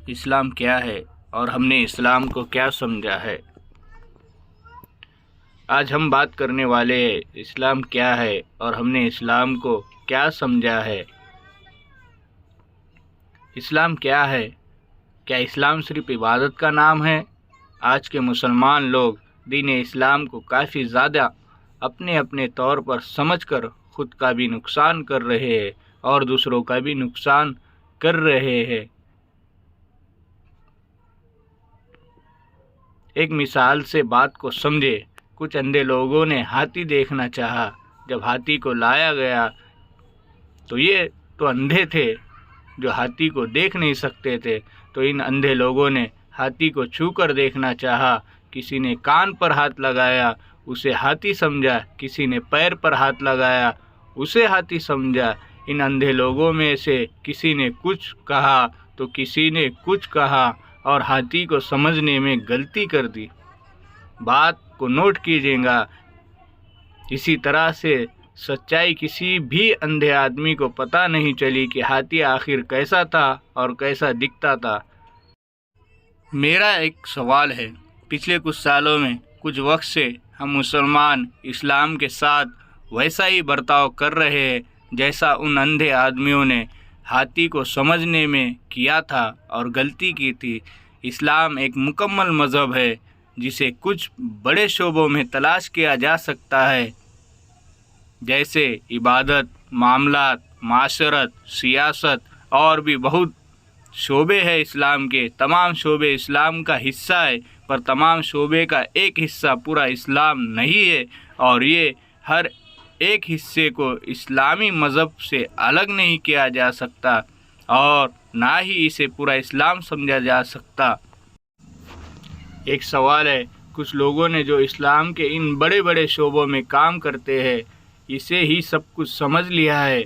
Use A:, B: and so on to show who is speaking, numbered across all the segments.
A: اسلام کیا ہے اور ہم نے اسلام کو کیا سمجھا ہے۔ آج ہم بات کرنے والے ہیں اسلام کیا ہے اور ہم نے اسلام کو کیا سمجھا ہے۔ اسلام کیا ہے؟ کیا اسلام صرف عبادت کا نام ہے؟ آج کے مسلمان لوگ دین اسلام کو کافی زیادہ اپنے طور پر سمجھ کر خود کا بھی نقصان کر رہے ہیں اور دوسروں کا بھی نقصان کر رہے ہیں۔ ایک مثال سے بات کو سمجھے۔ کچھ اندھے لوگوں نے ہاتھی دیکھنا چاہا۔ جب ہاتھی کو لایا گیا تو یہ تو اندھے تھے جو ہاتھی کو دیکھ نہیں سکتے تھے، تو ان اندھے لوگوں نے ہاتھی کو چھو کر دیکھنا چاہا۔ کسی نے کان پر ہاتھ لگایا، اسے ہاتھی سمجھا، کسی نے پیر پر ہاتھ لگایا، اسے ہاتھی سمجھا۔ ان اندھے لوگوں میں سے کسی نے کچھ کہا تو کسی نے کچھ کہا اور ہاتھی کو سمجھنے میں غلطی کر دی۔ بات کو نوٹ کیجیے گا۔ اسی طرح سے سچائی کسی بھی اندھے آدمی کو پتہ نہیں چلی کہ ہاتھی آخر کیسا تھا اور کیسا دکھتا تھا۔ میرا ایک سوال ہے، پچھلے کچھ سالوں میں کچھ وقت سے ہم مسلمان اسلام کے ساتھ ویسا ہی برتاؤ کر رہے ہیں جیسا ان اندھے آدمیوں نے ہاتھی کو سمجھنے میں کیا تھا اور غلطی کی تھی۔ اسلام ایک مکمل مذہب ہے جسے کچھ بڑے شعبوں میں تلاش کیا جا سکتا ہے، جیسے عبادت، معاملات، معاشرت، سیاست اور بھی بہت شعبے ہیں۔ اسلام کے تمام شعبے اسلام کا حصہ ہے، پر تمام شعبے کا ایک حصہ پورا اسلام نہیں ہے، اور یہ ہر ایک حصے کو اسلامی مذہب سے الگ نہیں کیا جا سکتا اور نہ ہی اسے پورا اسلام سمجھا جا سکتا۔ ایک سوال ہے، کچھ لوگوں نے جو اسلام کے ان بڑے بڑے شعبوں میں کام کرتے ہیں اسے ہی سب کچھ سمجھ لیا ہے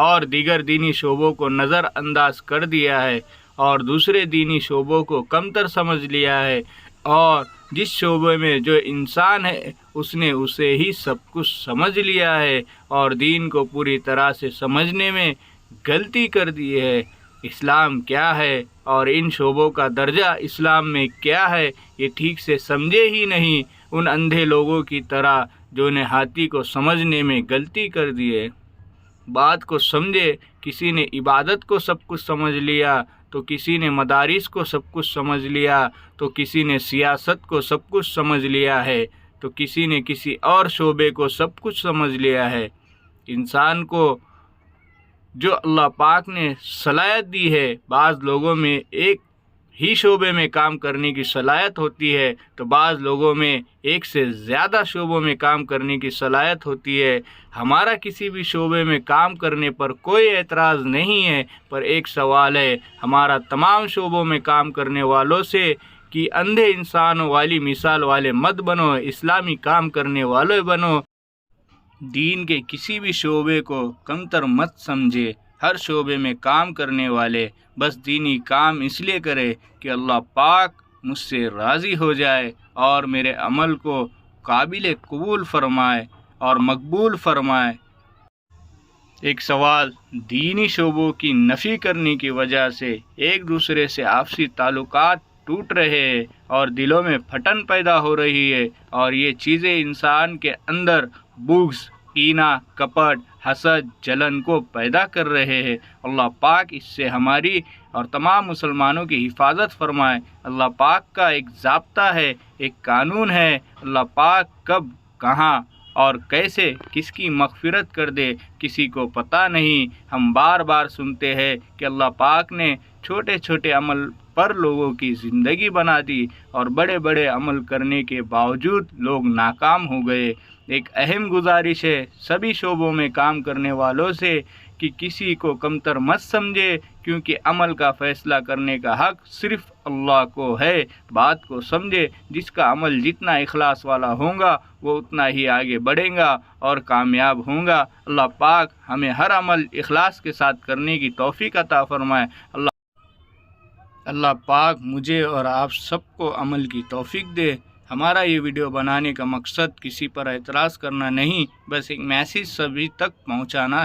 A: اور دیگر دینی شعبوں کو نظر انداز کر دیا ہے اور دوسرے دینی شعبوں کو کمتر سمجھ لیا ہے، اور جس شعبے میں جو انسان ہے اس نے اسے ہی سب کچھ سمجھ لیا ہے اور دین کو پوری طرح سے سمجھنے میں غلطی کر دی ہے۔ اسلام کیا ہے اور ان شعبوں کا درجہ اسلام میں کیا ہے یہ ٹھیک سے سمجھے ہی نہیں، ان اندھے لوگوں کی طرح جو نے ہاتھی کو سمجھنے میں غلطی کر دی ہے۔ بات کو سمجھے، کسی نے عبادت کو سب کچھ سمجھ لیا تو کسی نے مدارس کو سب کچھ سمجھ لیا، تو کسی نے سیاست کو سب کچھ سمجھ لیا ہے، تو کسی نے کسی اور شعبے کو سب کچھ سمجھ لیا ہے۔ انسان کو جو اللہ پاک نے صلاحیت دی ہے، بعض لوگوں میں ایک ہی شعبے میں کام کرنے کی صلاحیت ہوتی ہے تو بعض لوگوں میں ایک سے زیادہ شعبوں میں کام کرنے کی صلاحیت ہوتی ہے۔ ہمارا کسی بھی شعبے میں کام کرنے پر کوئی اعتراض نہیں ہے، پر ایک سوال ہے ہمارا تمام شعبوں میں کام کرنے والوں سے کہ اندھے انسانوں والی مثال والے مت بنو، اسلامی کام کرنے والے بنو۔ دین کے کسی بھی شعبے کو کمتر مت سمجھے، ہر شعبے میں کام کرنے والے بس دینی کام اس لیے کرے کہ اللہ پاک مجھ سے راضی ہو جائے اور میرے عمل کو قابل قبول فرمائے اور مقبول فرمائے۔ ایک سوال، دینی شعبوں کی نفی کرنے کی وجہ سے ایک دوسرے سے آپسی تعلقات ٹوٹ رہے ہیں اور دلوں میں پھٹن پیدا ہو رہی ہے، اور یہ چیزیں انسان کے اندر بغض، کینہ، کپٹ، حسد، جلن کو پیدا کر رہے ہیں۔ اللہ پاک اس سے ہماری اور تمام مسلمانوں کی حفاظت فرمائے۔ اللہ پاک کا ایک ضابطہ ہے، ایک قانون ہے، اللہ پاک کب، کہاں اور کیسے کس کی مغفرت کر دے کسی کو پتہ نہیں۔ ہم بار بار سنتے ہیں کہ اللہ پاک نے چھوٹے چھوٹے عمل پر لوگوں کی زندگی بنا دی اور بڑے بڑے عمل کرنے کے باوجود لوگ ناکام ہو گئے۔ ایک اہم گزارش ہے سبھی شعبوں میں کام کرنے والوں سے کہ کسی کو کمتر مت سمجھے، کیونکہ عمل کا فیصلہ کرنے کا حق صرف اللہ کو ہے۔ بات کو سمجھے، جس کا عمل جتنا اخلاص والا ہوگا وہ اتنا ہی آگے بڑھے گا اور کامیاب ہوگا۔ اللہ پاک ہمیں ہر عمل اخلاص کے ساتھ کرنے کی توفیق عطا فرمائے۔ اللہ پاک مجھے اور آپ سب کو عمل کی توفیق دے۔ ہمارا یہ ویڈیو بنانے کا مقصد کسی پر اعتراض کرنا نہیں، بس ایک میسیج سبھی تک پہنچانا ہے۔